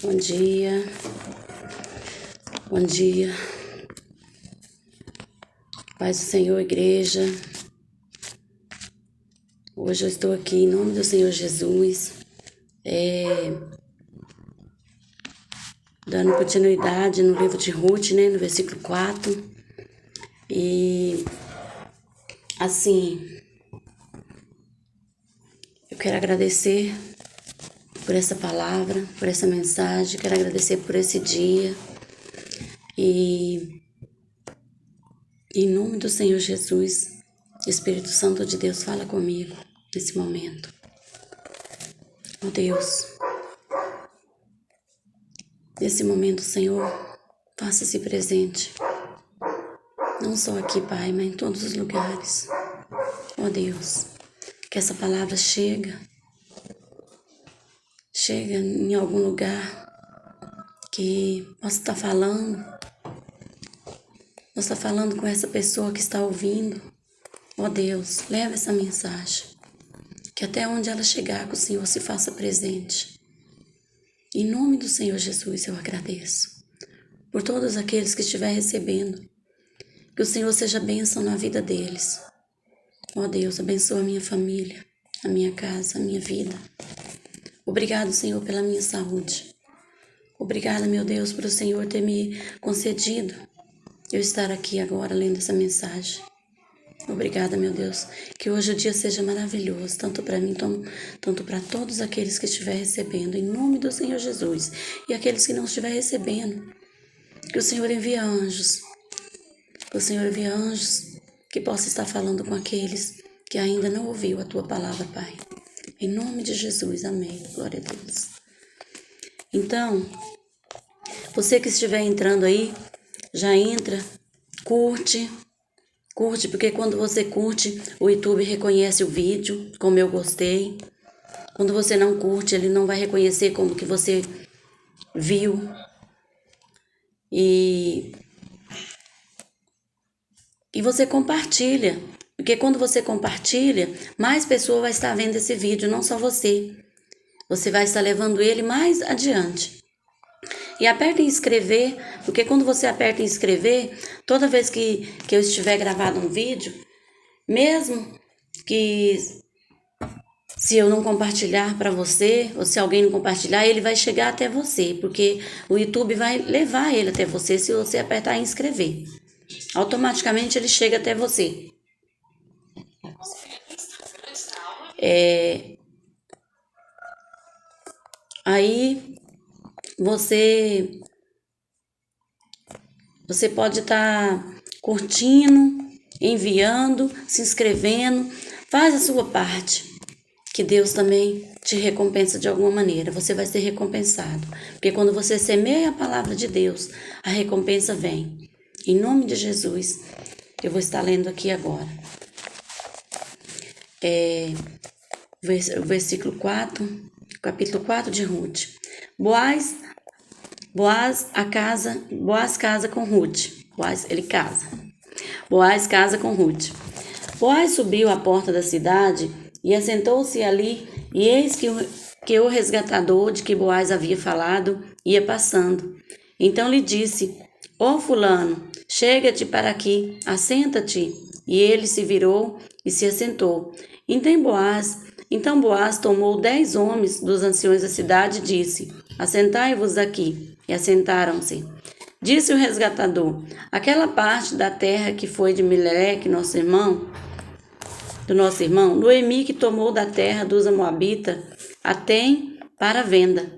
Bom dia, bom dia, paz do Senhor, igreja. Hoje eu estou aqui em nome do Senhor Jesus, dando continuidade no livro de Ruth, no versículo 4. E assim, eu quero agradecer por essa palavra, por essa mensagem, quero agradecer por esse dia. E em nome do Senhor Jesus, Espírito Santo de Deus, fala comigo nesse momento. Ó Deus, nesse momento, Senhor, faça-se presente. Não só aqui, Pai, mas em todos os lugares. Ó Deus, que essa palavra chega em algum lugar que possa estar falando com essa pessoa que está ouvindo. Ó Deus, leva essa mensagem, que até onde ela chegar, que o Senhor se faça presente. Em nome do Senhor Jesus, eu agradeço por todos aqueles que estiver recebendo, que o Senhor seja bênção na vida deles. Ó Deus, abençoa a minha família, a minha casa, a minha vida. Obrigado, Senhor, pela minha saúde. Obrigada, meu Deus, por o Senhor ter me concedido eu estar aqui agora lendo essa mensagem. Obrigada, meu Deus, que hoje o dia seja maravilhoso, tanto para mim, tanto para todos aqueles que estiver recebendo, em nome do Senhor Jesus. E aqueles que não estiver recebendo, que o Senhor envie anjos, que possa estar falando com aqueles que ainda não ouviu a Tua palavra, Pai. Em nome de Jesus, amém. Glória a Deus. Então, você que estiver entrando aí, já entra, curte, porque quando você curte, o YouTube reconhece o vídeo, como eu gostei. Quando você não curte, ele não vai reconhecer como que você viu. E você compartilha, porque quando você compartilha, mais pessoas vão estar vendo esse vídeo, não só você. Você vai estar levando ele mais adiante. E aperta em inscrever, porque quando você aperta em inscrever, toda vez que eu estiver gravado um vídeo, mesmo que se eu não compartilhar para você, ou se alguém não compartilhar, ele vai chegar até você, porque o YouTube vai levar ele até você se você apertar em inscrever. Automaticamente ele chega até você. Aí você pode estar curtindo, enviando, se inscrevendo. Faz a sua parte, que Deus também te recompensa de alguma maneira. Você vai ser recompensado, porque quando você semeia a palavra de Deus, a recompensa vem. Em nome de Jesus, eu vou estar lendo aqui agora. Versículo 4, capítulo 4 de Ruth. Boaz casa com Ruth. Ele casa. Boaz casa com Ruth. Boaz subiu à porta da cidade e assentou-se ali, e eis que o resgatador de que Boaz havia falado ia passando. Então lhe disse: Ó fulano, chega-te para aqui, assenta-te. E ele se virou e se assentou. Então Boaz tomou 10 homens dos anciões da cidade e disse: Assentai-vos aqui. E assentaram-se. Disse o resgatador: Aquela parte da terra que foi de Meleque, do nosso irmão, Noemi, que tomou da terra dos Moabitas, a tem para venda.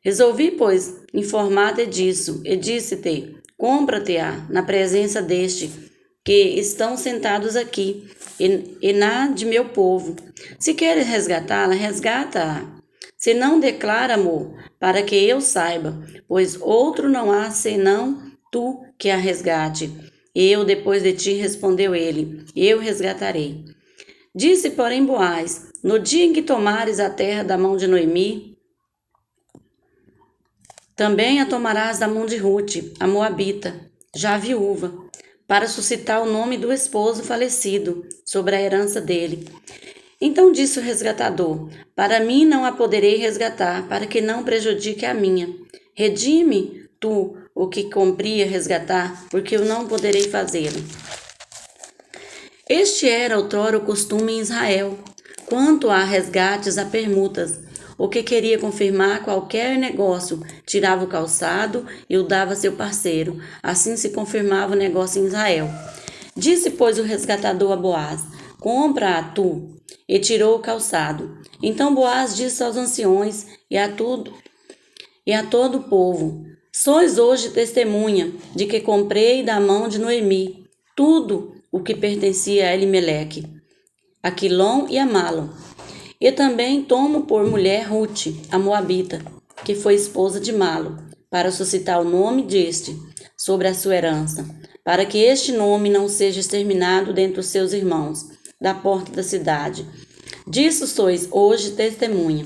Resolvi, pois, informar-te disso, e disse-te: Compra-te-a na presença deste, que estão sentados aqui, e na de meu povo. Se queres resgatá-la, resgata-a. Se não, declara amor, para que eu saiba, pois outro não há senão tu que a resgate. Eu, depois de ti, respondeu ele, eu resgatarei. Disse, porém, Boaz: No dia em que tomares a terra da mão de Noemi, também a tomarás da mão de Ruth, a Moabita, já viúva, para suscitar o nome do esposo falecido sobre a herança dele. Então disse o resgatador: para mim não a poderei resgatar, para que não prejudique a minha. Redime tu o que cumpria resgatar, porque eu não poderei fazê-lo. Este era outrora o costume em Israel, quanto a resgates a permutas. O que queria confirmar qualquer negócio, tirava o calçado e o dava a seu parceiro. Assim se confirmava o negócio em Israel. Disse, pois, o resgatador a Boaz: compra-a tu. E tirou o calçado. Então Boaz disse aos anciões e a todo o povo: sois hoje testemunha de que comprei da mão de Noemi tudo o que pertencia a Elimeleque, a Quilom e a Malom. E também tomo por mulher Rute, a Moabita, que foi esposa de Malo, para suscitar o nome deste sobre a sua herança, para que este nome não seja exterminado dentre os seus irmãos, da porta da cidade. Disso sois hoje testemunha.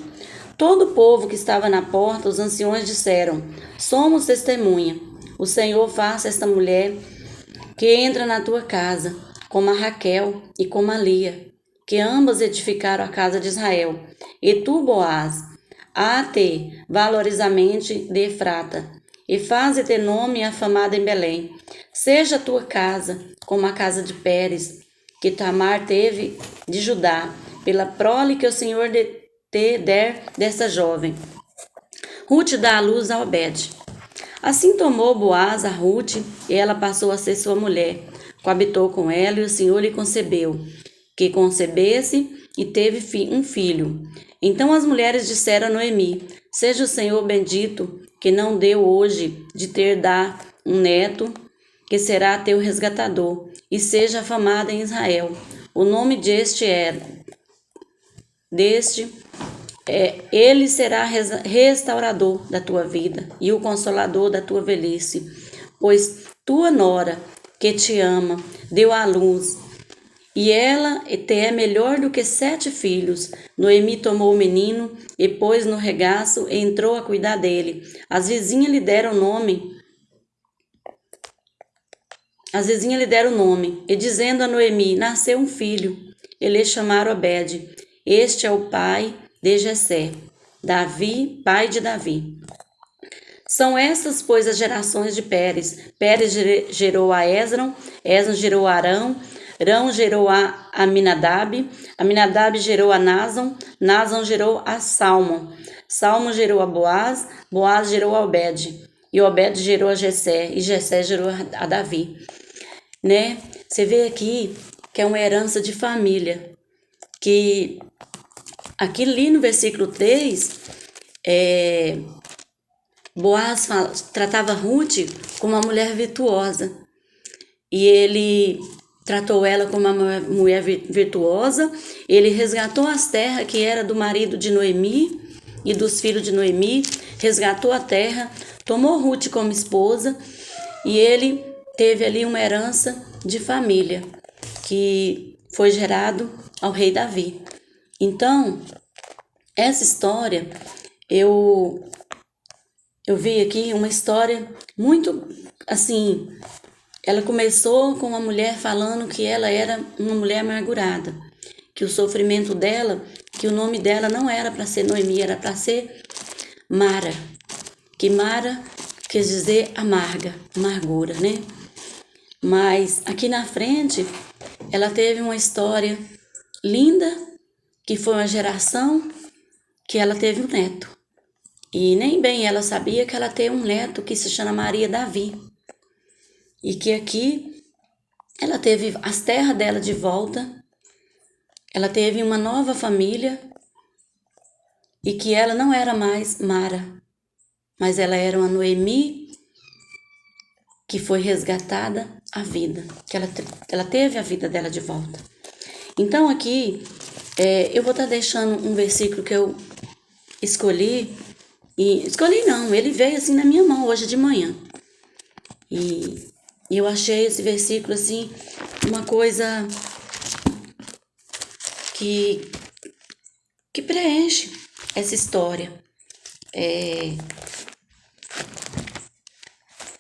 Todo o povo que estava na porta, os anciões disseram: somos testemunha. O Senhor faça esta mulher que entra na tua casa, como a Raquel e como a Lia, que ambas edificaram a casa de Israel. E tu, Boaz, a-te valorizamente de Efrata, e faze-te nome afamado em Belém. Seja a tua casa como a casa de Pérez, que Tamar teve de Judá, pela prole que o Senhor te der dessa jovem. Rute dá à luz a Obed. Assim tomou Boaz a Rute, e ela passou a ser sua mulher. Coabitou com ela, e o Senhor lhe concebeu, que concebesse e teve um filho. Então as mulheres disseram a Noemi: seja o Senhor bendito, que não deu hoje de ter dar um neto, que será teu resgatador, e seja afamada em Israel. O nome ele será restaurador da tua vida e o consolador da tua velhice, pois tua nora, que te ama, deu à luz, e ela te é melhor do que 7 filhos. Noemi tomou o menino e pôs no regaço e entrou a cuidar dele. As vizinhas lhe deram nome, e dizendo a Noemi: nasceu um filho. E lhe chamaram Obed. Este é o pai de Jessé, Davi, pai de Davi. São estas, pois, as gerações de Pérez. Pérez gerou a Esron, Esron gerou a Arão, Arão gerou a Aminadab, Aminadab gerou a Nason, Nason gerou a Salmon, Salmon gerou a Boaz, Boaz gerou a Obed, e Obed gerou a Jessé, e Jessé gerou a Davi. Né? Você vê aqui que é uma herança de família, que aqui ali no versículo 3, Boaz tratava Ruth como uma mulher virtuosa, e ele tratou ela como uma mulher virtuosa. Ele resgatou as terras que era do marido de Noemi e dos filhos de Noemi, resgatou a terra, tomou Ruth como esposa, e ele teve ali uma herança de família que foi gerado ao rei Davi. Então, essa história, eu vi aqui uma história muito assim. Ela começou com uma mulher falando que ela era uma mulher amargurada, que o sofrimento dela, que o nome dela não era para ser Noemi, era para ser Mara, que Mara quer dizer amarga, amargura, né? Mas aqui na frente, ela teve uma história linda, que foi uma geração que ela teve um neto. E nem bem ela sabia que ela tem um neto que se chamaria Davi. E que aqui ela teve as terras dela de volta, ela teve uma nova família, e que ela não era mais Mara, mas ela era uma Noemi que foi resgatada a vida, que ela teve a vida dela de volta. Então aqui eu vou estar deixando um versículo que eu escolhi não, ele veio assim na minha mão hoje de manhã. E eu achei esse versículo assim, uma coisa que preenche essa história.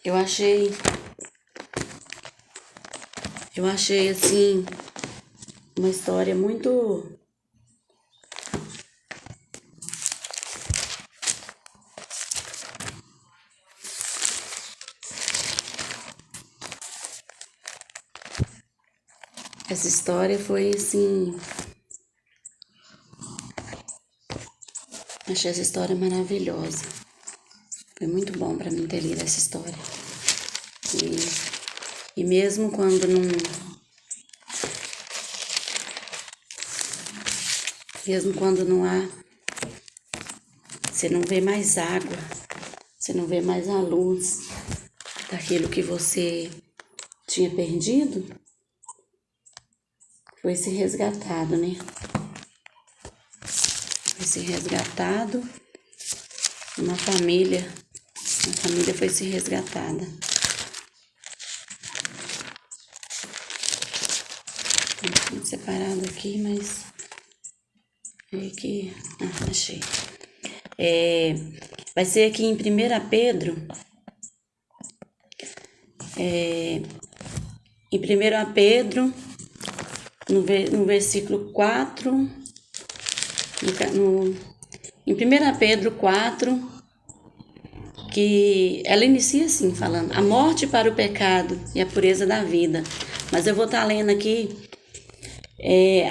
Eu achei Eu achei assim uma história muito essa história foi assim, achei essa história maravilhosa. Foi muito bom para mim ter lido essa história. E mesmo quando não há, você não vê mais água, você não vê mais a luz daquilo que você tinha perdido, foi se resgatado, né? Foi se resgatado, uma família foi se resgatada. Tem separado aqui, mas que achei. Vai ser aqui em 1 Pedro. Em 1 Pedro, no versículo 4, em 1 Pedro 4, que ela inicia assim, falando: a morte para o pecado e a pureza da vida. Mas eu vou estar lendo aqui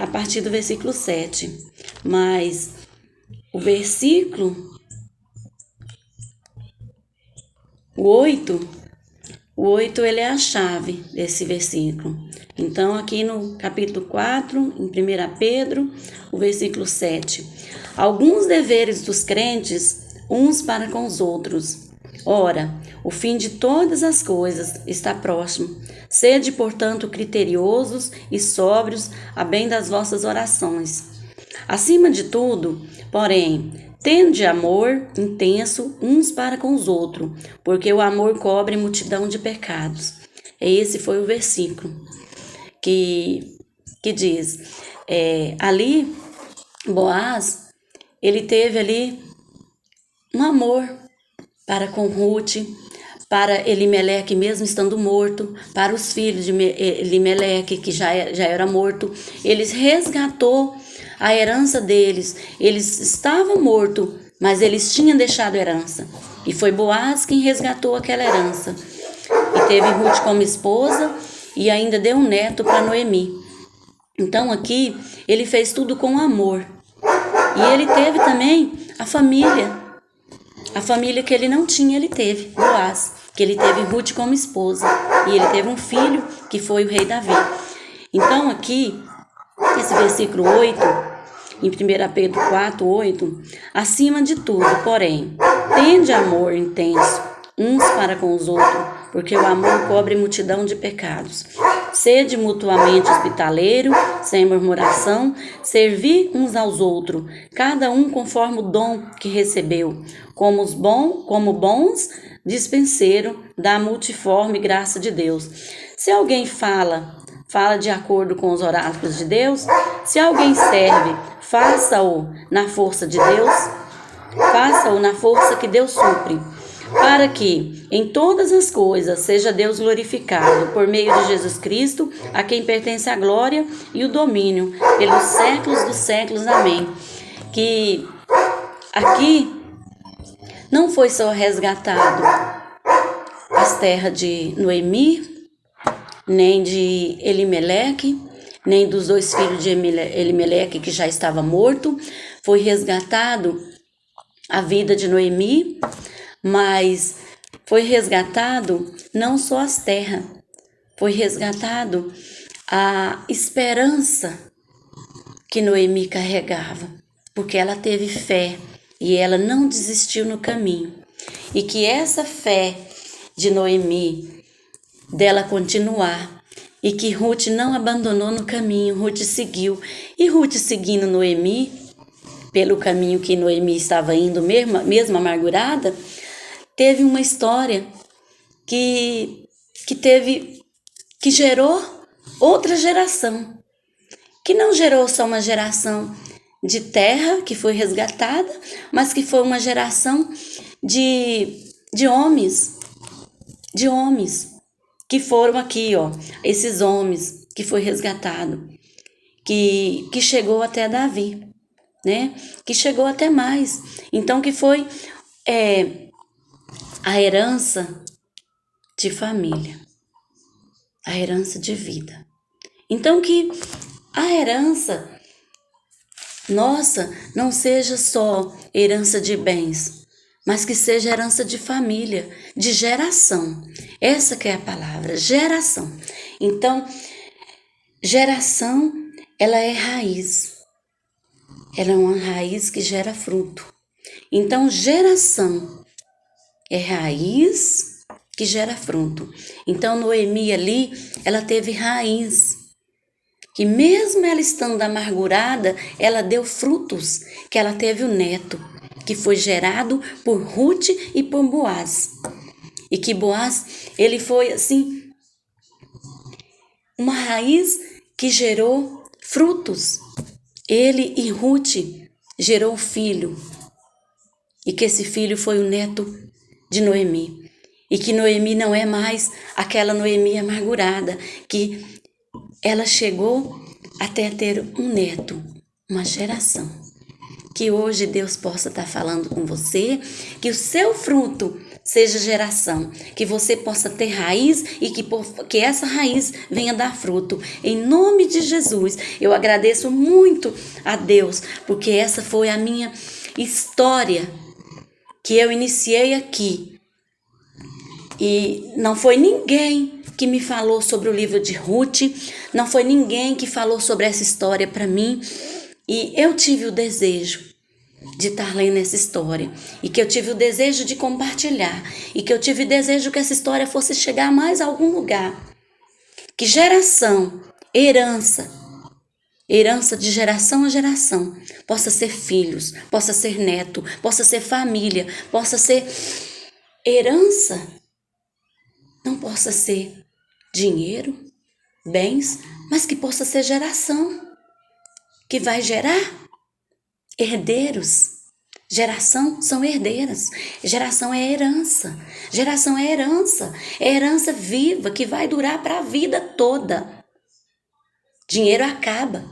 a partir do versículo 7. Mas o versículo 8, ele é a chave desse versículo. Então, aqui no capítulo 4, em 1 Pedro, o versículo 7. Alguns deveres dos crentes, uns para com os outros. Ora, o fim de todas as coisas está próximo. Sede, portanto, criteriosos e sóbrios a bem das vossas orações. Acima de tudo, porém, tende amor intenso uns para com os outros, porque o amor cobre multidão de pecados. Esse foi o versículo que diz, ali, Boaz, ele teve ali um amor para com Ruth, para Elimeleque, mesmo estando morto, para os filhos de Elimeleque, que já era morto. Ele resgatou a herança deles. Eles estavam mortos, mas eles tinham deixado herança. E foi Boaz quem resgatou aquela herança. E teve Ruth como esposa e ainda deu um neto para Noemi. Então aqui ele fez tudo com amor. E ele teve também a família. A família que ele não tinha, ele teve, Boaz, que ele teve Ruth como esposa. E ele teve um filho, que foi o rei Davi. Então aqui, esse versículo 8, em 1 Pedro 4, 8, acima de tudo, porém, tende amor intenso, uns para com os outros, porque o amor cobre multidão de pecados. Sede mutuamente hospitaleiro, sem murmuração, servi uns aos outros, cada um conforme o dom que recebeu, como bons dispenseiros da multiforme graça de Deus. Se alguém fala de acordo com os oráculos de Deus. Se alguém serve, faça-o na força de Deus, faça-o na força que Deus supre, para que em todas as coisas seja Deus glorificado por meio de Jesus Cristo, a quem pertence a glória e o domínio pelos séculos dos séculos. Amém. Que aqui não foi só resgatado as terras de Noemi, nem de Elimeleque, nem dos 2 filhos de Elimeleque, que já estava morto. Foi resgatado a vida de Noemi, mas foi resgatado não só as terras, foi resgatado a esperança que Noemi carregava, porque ela teve fé e ela não desistiu no caminho. E que essa fé de Noemi, dela continuar, e que Ruth não abandonou no caminho, Ruth seguiu. E Ruth seguindo Noemi, pelo caminho que Noemi estava indo, mesmo amargurada, teve uma história que gerou outra geração, que não gerou só uma geração de terra que foi resgatada, mas que foi uma geração de homens que foram aqui, ó, esses homens que foi resgatado, que chegou até Davi, né? Que chegou até mais. Então, que foi a herança de família, a herança de vida. Então, que a herança nossa não seja só herança de bens, mas que seja herança de família, de geração. Essa que é a palavra, geração. Então, geração, ela é raiz. Ela é uma raiz que gera fruto. Então, geração é raiz que gera fruto. Então, Noemi ali, ela teve raiz. Que mesmo ela estando amargurada, ela deu frutos, que ela teve o neto, que foi gerado por Ruth e por Boaz. E que Boaz, ele foi assim, uma raiz que gerou frutos. Ele e Ruth gerou um filho. E que esse filho foi o neto de Noemi. E que Noemi não é mais aquela Noemi amargurada, que ela chegou até ter um neto, uma geração. Que hoje Deus possa estar falando com você, que o seu fruto seja geração, que você possa ter raiz e que essa raiz venha dar fruto. Em nome de Jesus, eu agradeço muito a Deus, porque essa foi a minha história que eu iniciei aqui. E não foi ninguém que me falou sobre o livro de Ruth, não foi ninguém que falou sobre essa história para mim, e eu tive o desejo de estar lendo essa história, e que eu tive o desejo de compartilhar, e que eu tive o desejo que essa história fosse chegar a mais a algum lugar, que geração, herança de geração a geração, possa ser filhos, possa ser neto, possa ser família, possa ser herança, não possa ser dinheiro, bens, mas que possa ser geração, que vai gerar herdeiros. Geração são herdeiras, geração é herança, é herança viva que vai durar para a vida toda. Dinheiro acaba,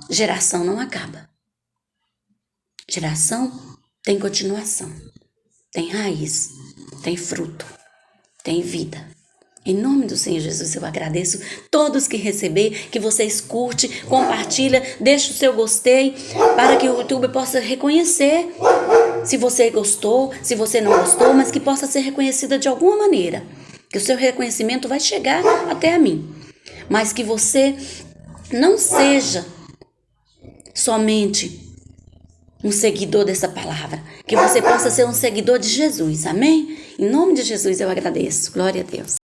geração não acaba. Geração tem continuação, tem raiz, tem fruto, tem vida. Em nome do Senhor Jesus, eu agradeço todos que receber, que vocês curte, compartilha, deixa o seu gostei, para que o YouTube possa reconhecer se você gostou, se você não gostou, mas que possa ser reconhecida de alguma maneira, que o seu reconhecimento vai chegar até a mim, mas que você não seja somente um seguidor dessa palavra, que você possa ser um seguidor de Jesus, amém? Em nome de Jesus eu agradeço, glória a Deus.